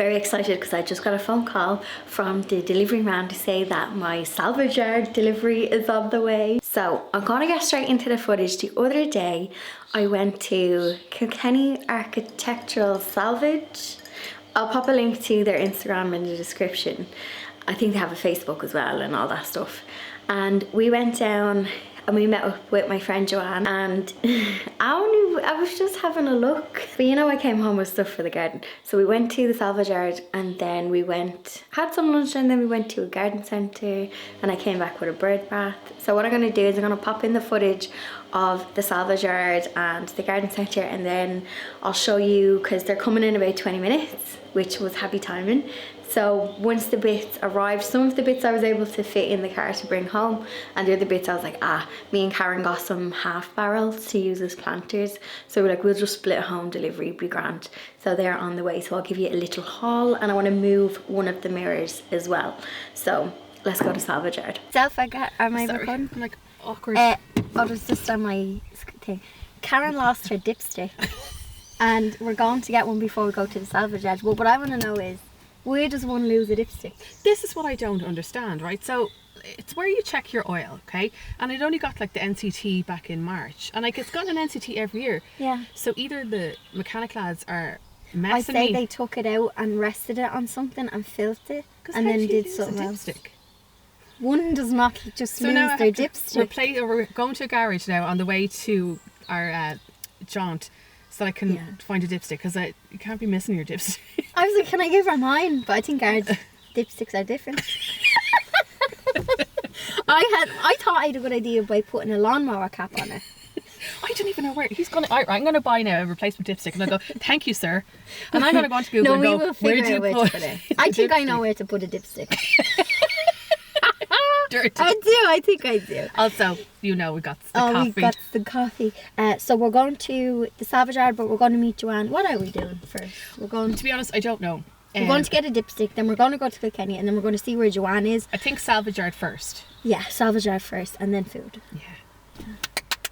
very excited because I just got a phone call from the delivery man to say that my salvage yard delivery is on the way. So I'm gonna get straight into the footage. The other day I went to Kilkenny Architectural Salvage. I'll pop a link to their Instagram in the description. I think they have a Facebook as well and all that stuff. And we went down and we met up with my friend Joanne, and I was just having a look. But you know, I came home with stuff for the garden. So we went to the salvage yard and then we had some lunch, and then we went to a garden centre, and I came back with a bird bath. So what I'm going to do is I'm going to pop in the footage of the salvage yard and the garden centre, and then I'll show you, because they're coming in about 20 minutes, which was happy timing. So once the bits arrived, some of the bits I was able to fit in the car to bring home, and the other bits I was like, me and Karen got some half barrels to use as planters. So we're like, we'll just split home delivery, be grand. So they're on the way. So I'll give you a little haul, and I want to move one of the mirrors as well. So let's go to salvage yard. Am I recording? I'm like awkward. It's just on my thing. Karen lost her dipstick, and we're going to get one before we go to the salvage yard. But what I want to know is, where does one lose a dipstick? This is what I don't understand, right? So it's where you check your oil, okay? And I'd only got like the NCT back in March, and like it's got an NCT every year. Yeah. So either the mechanic lads are messing I say they took it out and rested it on something and filled it, and then did something else. One does not just lose their dipstick. We're going to a garage now on the way to our jaunt, so I can find a dipstick, because you can't be missing your dipstick. I was like, can I give her mine? But I think our dipsticks are different. I thought I had a good idea by putting a lawnmower cap on it. I don't even know where he's gonna. I'm gonna buy now a replacement dipstick, and I go, thank you, sir. And I'm gonna go onto Google and go, where do you put it? I think I know where to put a dipstick. Dirty. I think I do. Also, we got the coffee. We got the coffee. So we're going to the salvage yard, but we're going to meet Joanne. What are we doing first? We're going. To be honest, I don't know. We're going to get a dipstick, then we're going to go to Kilkenny, and then we're going to see where Joanne is. I think salvage yard first. Yeah, salvage yard first, and then food. Yeah.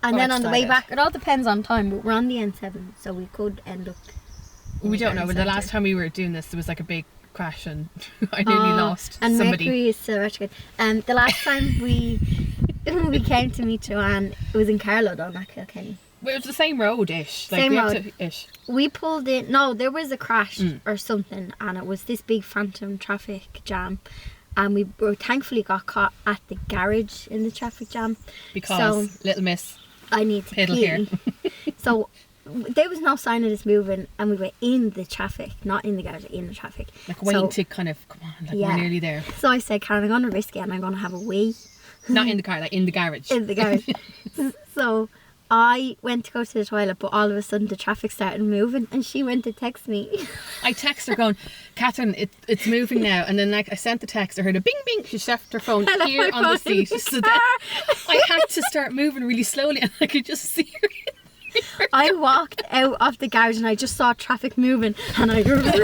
And then on the way back, it all depends on time, but we're on the N7, so we could end up. We don't know. But the last time we were doing this, there was like a big crash, and I nearly lost and somebody. Mercury is so much good. The last time we came to meet Joanne, it was in Carlow, though, not Kilkenny. Well, it was the same road-ish. Same road-ish. We pulled in. No, there was a crash or something, and it was this big phantom traffic jam. And we thankfully got caught at the garage in the traffic jam. Because little miss, I need to pee here. So there was no sign of this moving, and we were in the traffic, not in the garage, in the traffic. Like waiting to kind of, come on, we're nearly there. So I said, Karen, I'm going to risk it, and I'm going to have a wee. Not in the car, like in the garage. In the garage. So I went to go to the toilet, but all of a sudden the traffic started moving, and she went to text me. I text her going, Catherine, it's moving now. And then like I sent the text, I heard a bing bing. She left her phone here on the seat. So then I had to start moving really slowly, and I could just see her. I walked out of the garage and I just saw traffic moving, and I ran. It's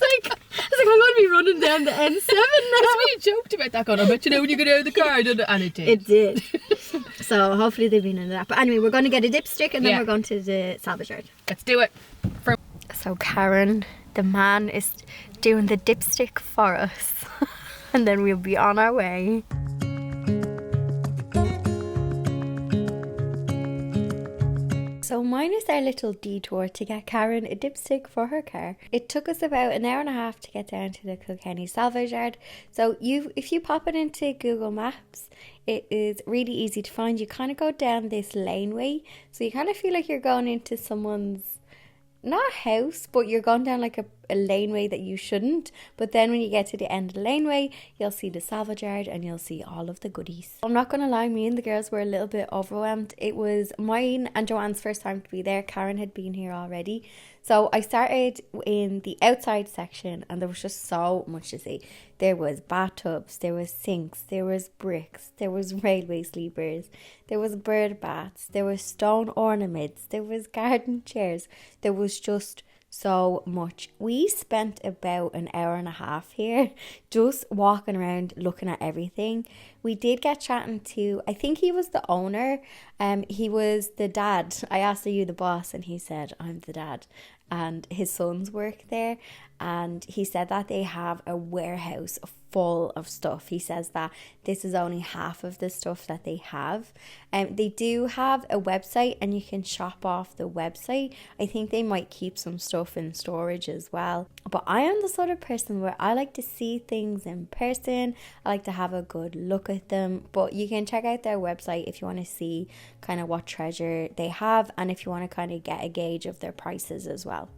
like I'm going to be running down the N7 now. That's why you joked about that going, I bet you know when you get out of the car, and it did. It did. So hopefully they've been into that. But anyway, we're going to get a dipstick, and then we're going to the salvage yard. Let's do it. So Karen, the man, is doing the dipstick for us. And then we'll be on our way. So mine is our little detour to get Karen a dipstick for her car. It took us about an hour and a half to get down to the Kilkenny Salvage Yard. So if you pop it into Google Maps, it is really easy to find. You kind of go down this laneway, so you kind of feel like you're going into someone's, not a house, but you're going down like a laneway that you shouldn't. But then when you get to the end of the laneway, you'll see the salvage yard and you'll see all of the goodies. I'm not going to lie, me and the girls were a little bit overwhelmed. It was mine and Joanne's first time to be there. Karen had been here already. So I started in the outside section, and there was just so much to see. There was bathtubs, there was sinks, there was bricks, there was railway sleepers, there was bird baths, there was stone ornaments, there was garden chairs. There was just so much. We spent about an hour and a half here just walking around looking at everything. We did get chatting to, I think he was the owner. He was the dad. I asked, are you the boss? And he said, I'm the dad. and his sons work there, and he said that they have a warehouse full of stuff. He says that this is only half of the stuff that they have. They do have a website and you can shop off the website. I think they might keep some stuff in storage as well. But I am the sort of person where I like to see things in person. I like to have a good look at them. But you can check out their website if you want to see kind of what treasure they have, and if you want to kind of get a gauge of their prices as well.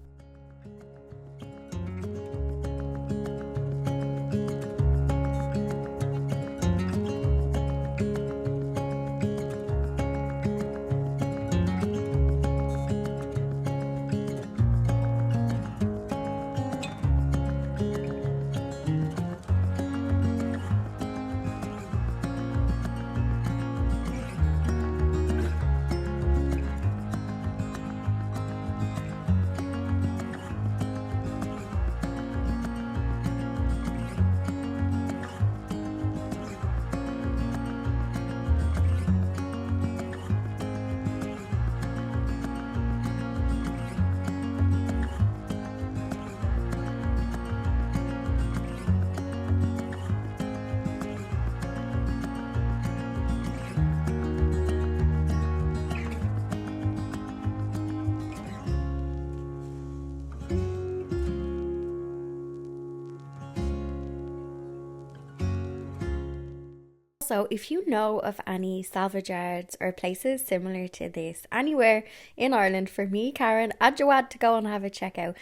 So if you know of any salvage yards or places similar to this anywhere in Ireland, for me, Karen, and Joanne to go and have a check out,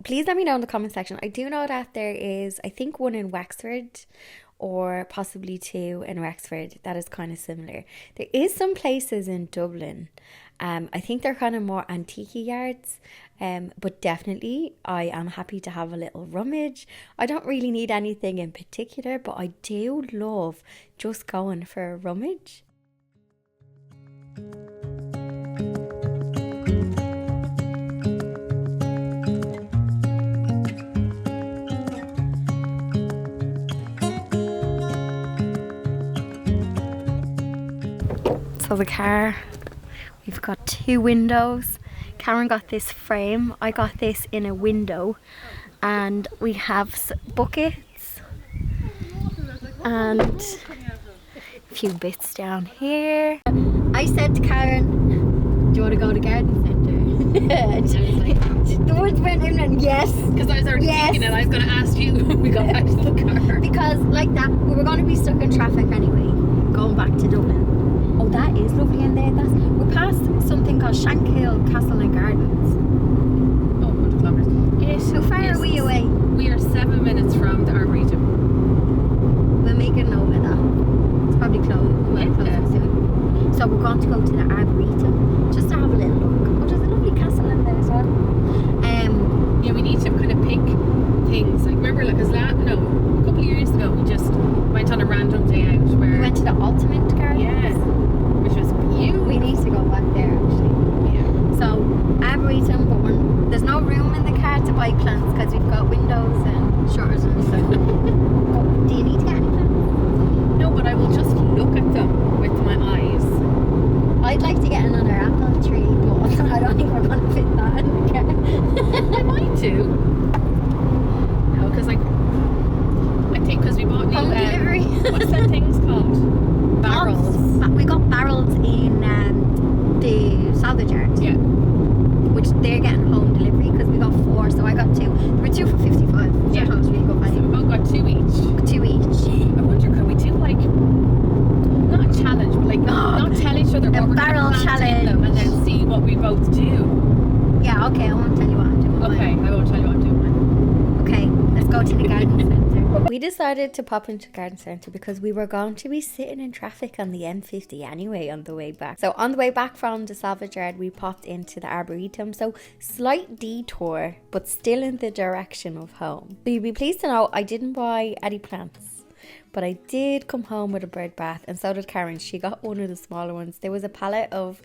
please let me know in the comment section. I do know that there is, I think, one in Wexford, or possibly two in Wexford, that is kind of similar. There is some places in Dublin. I think they're kind of more antique yards, but definitely I am happy to have a little rummage. I don't really need anything in particular, but I do love just going for a rummage. So the car, we've got two windows. Karen got this frame, I got this in a window, and we have buckets and a few bits down here. I said to Karen, do you want to go to garden centre? The words went in and yes. Because I was already thinking it, I was going to ask you when we got back to the car. Because like that, we were going to be stuck in traffic anyway, going back to Dublin. Oh, that is lovely in there. We're past something called Shankill Castle and Gardens. Oh, 100 kilometres. How far are we away? We are 7 minutes from the Arboretum. We'll make a note of that. It's probably close soon. So we're going to go to the Arboretum just to have a little look. Oh, there's a lovely castle in there as well. Yeah, we need to kind of pick things. Like, remember, like, a couple of years ago, we just went on a random day out where we went to the Ultimate Gardens. Yeah, which was beautiful. We need to go back there actually. Yeah. So Arboretum, but there's no room in the car to buy plants because we've got windows and shutters and stuff. Do you need to get any plants? No, but I will just look at them with my eyes. I'd like to get another apple tree, but I don't think we're going to fit that in the car. I might do. No, because I think because we bought new home delivery. What's that thing's called? Barrels. We got barrels in the salvage yard. Yeah. Which they're getting home delivery because we got 4, so I got 2. There were 2 for 55. Yeah. So we both got 2 each. 2 each. I wonder, could we do like not a challenge, but like not tell each other what we're barrel going to plant challenge in them, and then see what we both do. Yeah. Okay. I won't tell you what I'm doing. Okay, I won't tell you what I'm doing. Okay. Let's go to the garden centre. We decided to pop into the garden centre because we were going to be sitting in traffic on the M50 anyway on the way back. So on the way back from the salvage yard, we popped into the Arboretum. So slight detour, but still in the direction of home. So you'll be pleased to know I didn't buy any plants, but I did come home with a bird bath, and so did Karen. She got one of the smaller ones. There was a pallet of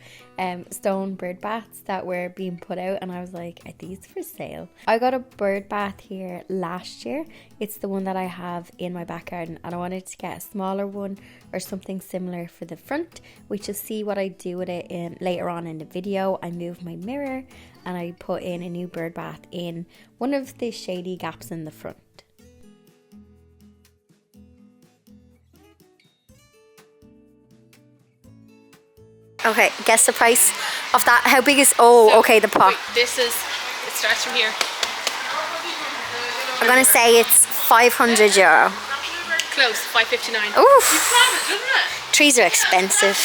stone bird baths that were being put out, and I was like, are these for sale? I got a bird bath here last year. It's the one that I have in my back garden, and I wanted to get a smaller one or something similar for the front. We shall see what I do with it in later on in the video. I moved my mirror and I put in a new bird bath in one of the shady gaps in the front. Okay, guess the price of that. How big is, oh, okay, the pot. Wait, this is, it starts from here. I'm gonna say it's €500. Close, $5.59. Oof. Trees are expensive.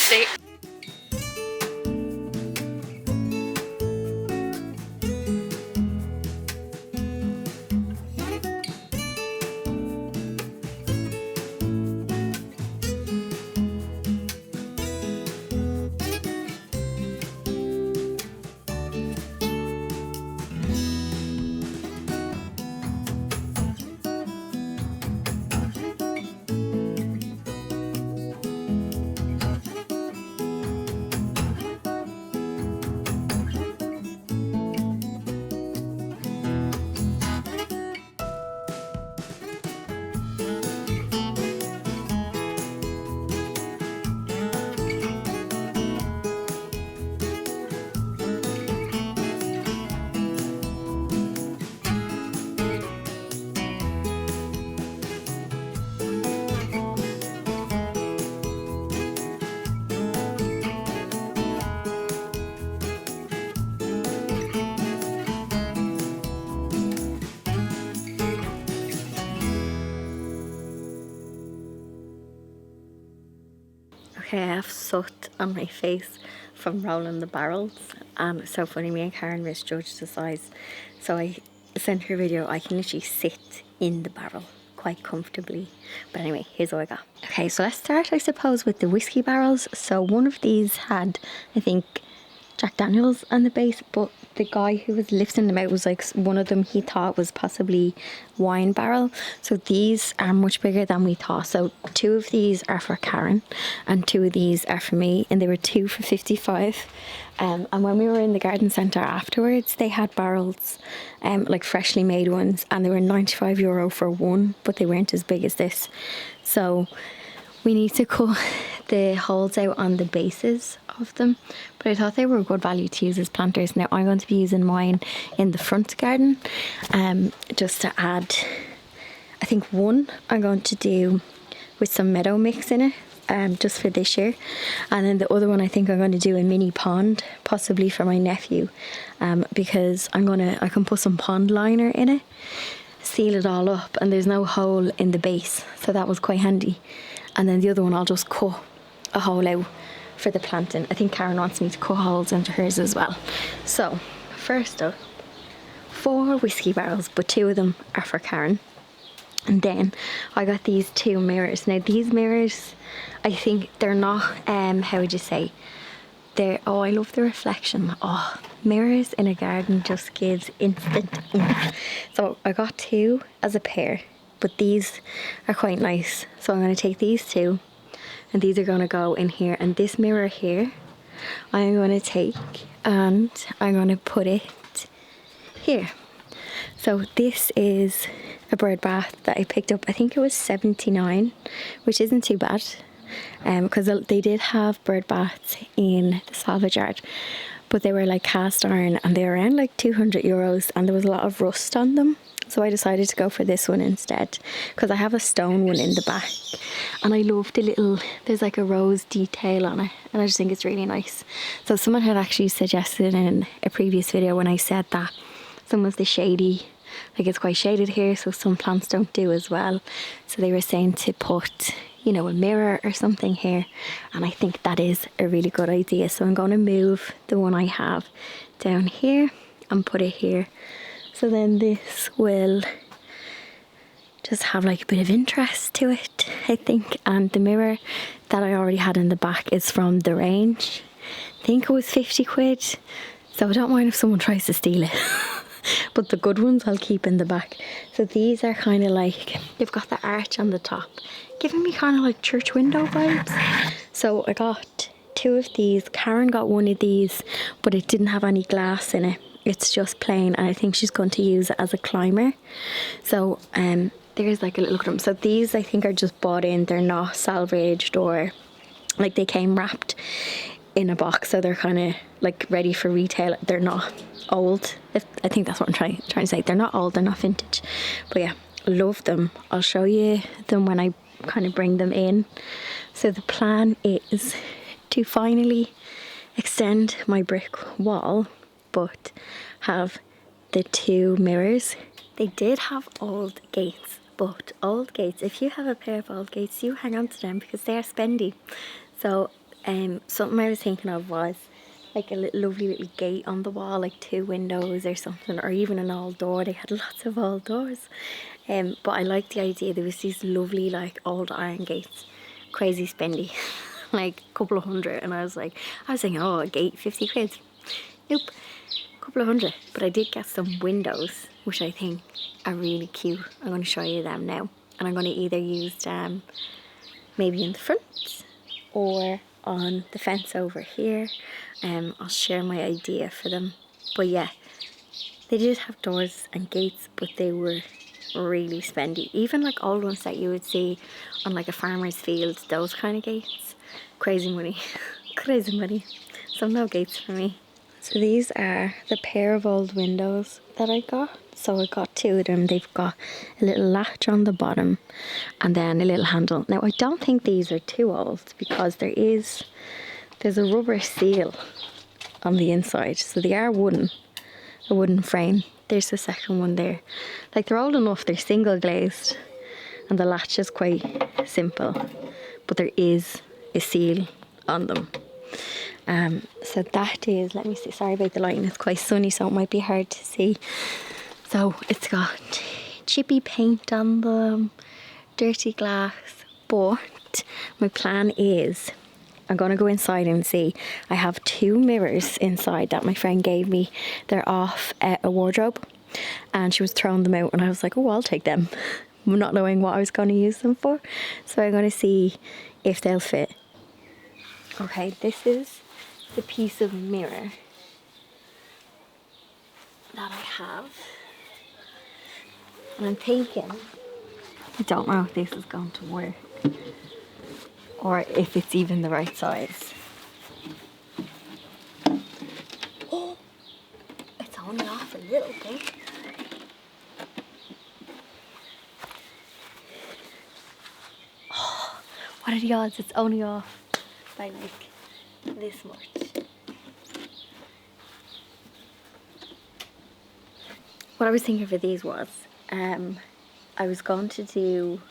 Okay, I have soot on my face from rolling the barrels, and it's so funny, me and Karen misjudged the size, so I sent her a video. I can literally sit in the barrel quite comfortably, but anyway, here's what I got. Okay, so let's start, I suppose, with the whiskey barrels. So one of these had, I think, Jack Daniels on the base, but the guy who was lifting them out was like, one of them he thought was possibly wine barrel. So these are much bigger than we thought. So 2 of these are for Karen and 2 of these are for me, and they were 2 for 55. And when we were in the garden centre afterwards, they had barrels, like freshly made ones, and they were €95 for one, but they weren't as big as this. So we need to cut the holes out on the bases of them, but I thought they were a good value to use as planters. Now I'm going to be using mine in the front garden, just to add, I think one I'm going to do with some meadow mix in it, just for this year, and then the other one I think I'm going to do a mini pond, possibly for my nephew, because I can put some pond liner in it, seal it all up, and there's no hole in the base, so that was quite handy. And then the other one I'll just cut a hole out for the planting. I think Karen wants me to cut holes into hers as well. So first up, 4 whiskey barrels, but 2 of them are for Karen. And then I got these 2 mirrors. Now these mirrors, I think they're not, how would you say, they're, oh, I love the reflection. Oh, mirrors in a garden just gives instant oomph. So I got 2 as a pair, but these are quite nice. So I'm going to take these 2, and these are going to go in here. And this mirror here, I'm going to take and I'm going to put it here. So this is a bird bath that I picked up. I think it was $79, which isn't too bad, because they did have bird baths in the salvage yard, but they were like cast iron and they were around like €200, and there was a lot of rust on them. So I decided to go for this one instead, because I have a stone one in the back, and I love the little, there's like a rose detail on it, and I just think it's really nice. So someone had actually suggested in a previous video, when I said that some of the shady, like it's quite shaded here, so some plants don't do as well. So they were saying to put, you know, a mirror or something here, and I think that is a really good idea. So I'm going to move the one I have down here and put it here. So then this will just have like a bit of interest to it, I think. And the mirror that I already had in the back is from the range. I think it was 50 quid. So I don't mind if someone tries to steal it. But the good ones I'll keep in the back. So these are kind of like, they've got the arch on the top, giving me kind of like church window vibes. So I got 2 of these. Karen got one of these, but it didn't have any glass in it. It's just plain, and I think she's going to use it as a climber. So there's like a little look at them. So these I think are just bought in. They're not salvaged, or like they came wrapped in a box, so they're kind of like ready for retail. They're not old. I think that's what I'm trying to say. They're not old, they're not vintage. But yeah, love them. I'll show you them when I kind of bring them in. So the plan is to finally extend my brick wall, but have the 2 mirrors. They did have old gates, but old gates, if you have a pair of old gates, you hang on to them because they are spendy. So something I was thinking of was like a lovely little gate on the wall, like 2 windows or something, or even an old door. They had lots of old doors. But I liked the idea. There was these lovely like old iron gates, crazy spendy, like a couple of hundred. And I was thinking, oh, a gate, 50 quid. Nope, a couple of hundred. But I did get some windows, which I think are really cute. I'm going to show you them now. And I'm going to either use them maybe in the front or on the fence over here. I'll share my idea for them. But yeah, they did have doors and gates, but they were really spendy. Even like old ones that you would see on like a farmer's field, those kind of gates. Crazy money. Crazy money. So no gates for me. So these are the pair of old windows that I got. So I got 2 of them. They've got a little latch on the bottom and then a little handle. Now I don't think these are too old because there's a rubber seal on the inside. So they are wooden, a wooden frame. There's the second one there. Like they're old enough, they're single glazed and the latch is quite simple, but there is a seal on them. So that is, let me see, sorry about the lighting, it's quite sunny so it might be hard to see. So it's got chippy paint on them, dirty glass, but my plan is I'm going to go inside and see. I have 2 mirrors inside that my friend gave me. They're off a wardrobe and she was throwing them out and I was like, oh, I'll take them, not knowing what I was going to use them for. So I'm going to see if they'll fit. Okay, this is the piece of mirror that I have. And I'm thinking, I don't know if this is going to work or if it's even the right size. Oh, it's only off a little bit. Oh, what are the odds? It's only off by like this much. What I was thinking for these was, I was going to do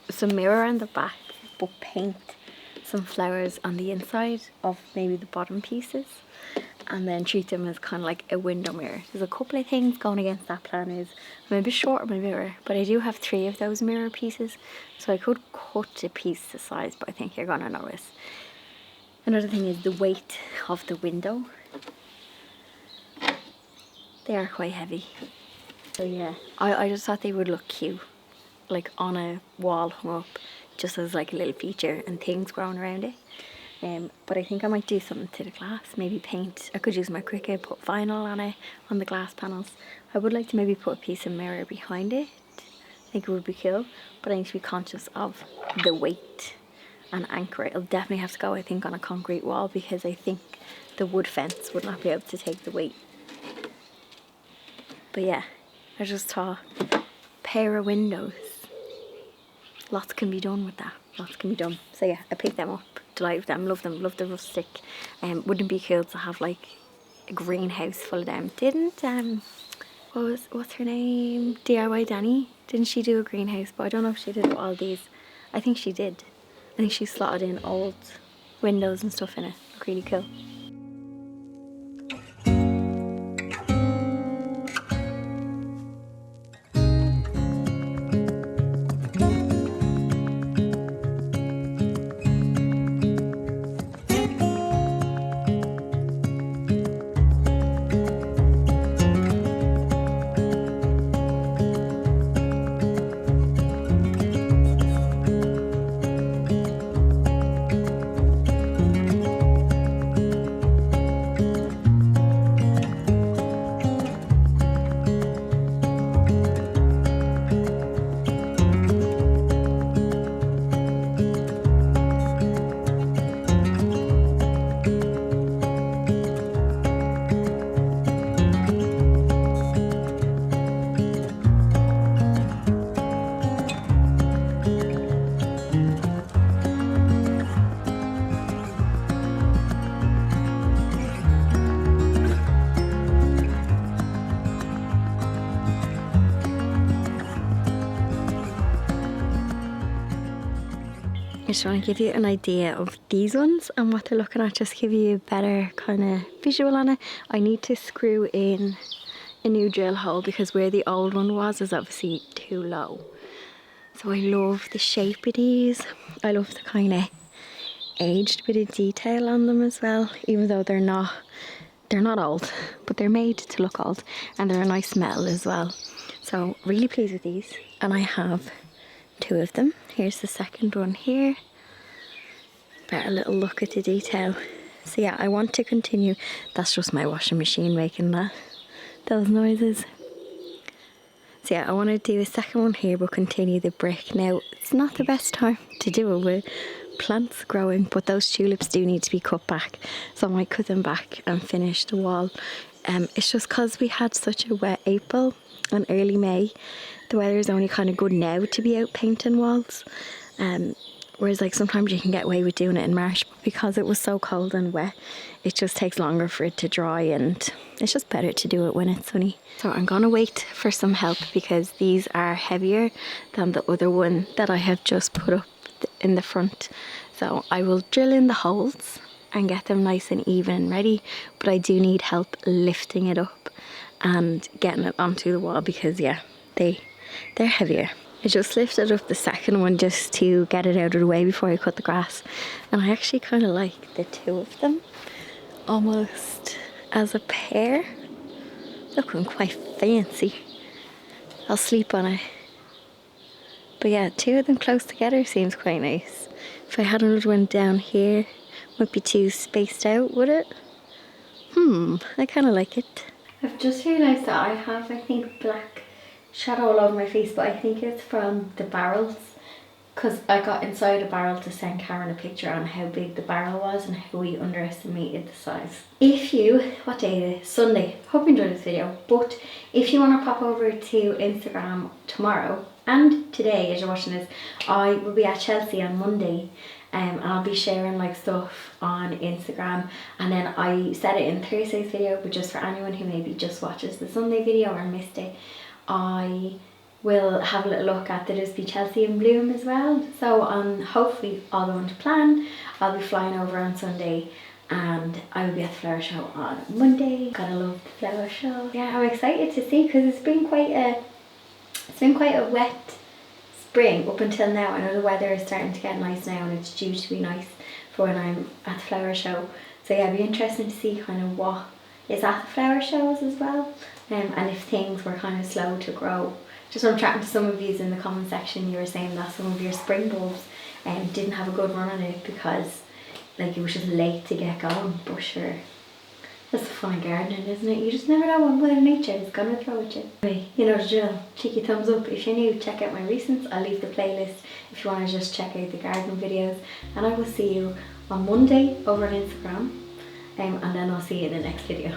some mirror on the back, but paint some flowers on the inside of maybe the bottom pieces and then treat them as kind of like a window mirror. There's a couple of things going against that plan. Is I'm a bit short of my mirror, but I do have 3 of those mirror pieces, so I could cut a piece the size, but I think you're gonna notice. Another thing is the weight of the window. They are quite heavy. So yeah, I just thought they would look cute, like on a wall hung up, just as like a little feature and things growing around it. But I think I might do something to the glass, maybe paint. I could use my Cricut, put vinyl on it, on the glass panels. I would like to maybe put a piece of mirror behind it. I think it would be cool, but I need to be conscious of the weight and anchor it. It'll definitely have to go, I think, on a concrete wall because I think the wood fence would not be able to take the weight. But yeah, I just thought, pair of windows. Lots can be done with that. Lots can be done. So yeah, I picked them up. Delighted with them. Love them. Love the rustic. Wouldn't it be cool to have like a greenhouse full of them? Didn't what's her name? DIY Danny? Didn't she do a greenhouse? But I don't know if she did with all these. I think she did. I think she slotted in old windows and stuff in it. Look really cool. just want to give you an idea of these ones and what they're looking at, just give you a better kind of visual on it. I need to screw in a new drill hole because where the old one was is obviously too low. So I love the shape of these. I love the kind of aged bit of detail on them as well, even though they're not old, but they're made to look old, and they're a nice metal as well. So really pleased with these, and I have 2 of them. Here's the second one here. Better little look at the detail. So yeah, I want to continue. That's just my washing machine making those noises. So yeah, I want to do a second one here, but continue the brick. Now, it's not the best time to do it with plants growing, but those tulips do need to be cut back. So I might cut them back and finish the wall. It's just because we had such a wet April and early May. The weather is only kind of good now to be out painting walls. Whereas like sometimes you can get away with doing it in March, but because it was so cold and wet, it just takes longer for it to dry, and it's just better to do it when it's sunny. So I'm gonna wait for some help because these are heavier than the other one that I have just put up in the front. So I will drill in the holes and get them nice and even and ready, but I do need help lifting it up and getting it onto the wall because yeah, they're heavier. I just lifted up the second one just to get it out of the way before I cut the grass, and I actually kind of like the 2 of them almost as a pair, looking quite fancy. I'll sleep on it. But yeah, 2 of them close together seems quite nice. If I had another one down here, wouldn't be too spaced out, would it? I kind of like it. I've just realised that I have, I think, black shadow all over my face, but I think it's from the barrels, because I got inside a barrel to send Karen a picture on how big the barrel was and how we underestimated the size. If you, what day is it? Sunday. Hope you enjoyed this video, but if you want to pop over to Instagram tomorrow and today as you're watching this, I will be at Chelsea on Monday. And I'll be sharing like stuff on Instagram, and then I said it in Thursday's video, but just for anyone who maybe just watches the Sunday video or missed it, I will have a little look at the Disney Chelsea in bloom as well. So hopefully all going to plan, I'll be flying over on Sunday and I will be at the flower show on Monday. Gotta love the flower show. Yeah, I'm excited to see because it's been quite a wet spring up until now. I know the weather is starting to get nice now and it's due to be nice for when I'm at the flower show. So yeah, it'll be interesting to see kind of what is at the flower shows as well, and if things were kind of slow to grow. Just from chatting to some of you in the comment section, you were saying that some of your spring bulbs didn't have a good run on it because like it was just late to get going. But sure, that's the fun of gardening, isn't it? You just never know what Mother Nature is gonna throw at you. Anyway, you know the drill. Cheeky thumbs up if you're new. Check out my recents. I'll leave the playlist if you want to just check out the gardening videos. And I will see you on Monday over on Instagram. And then I'll see you in the next video.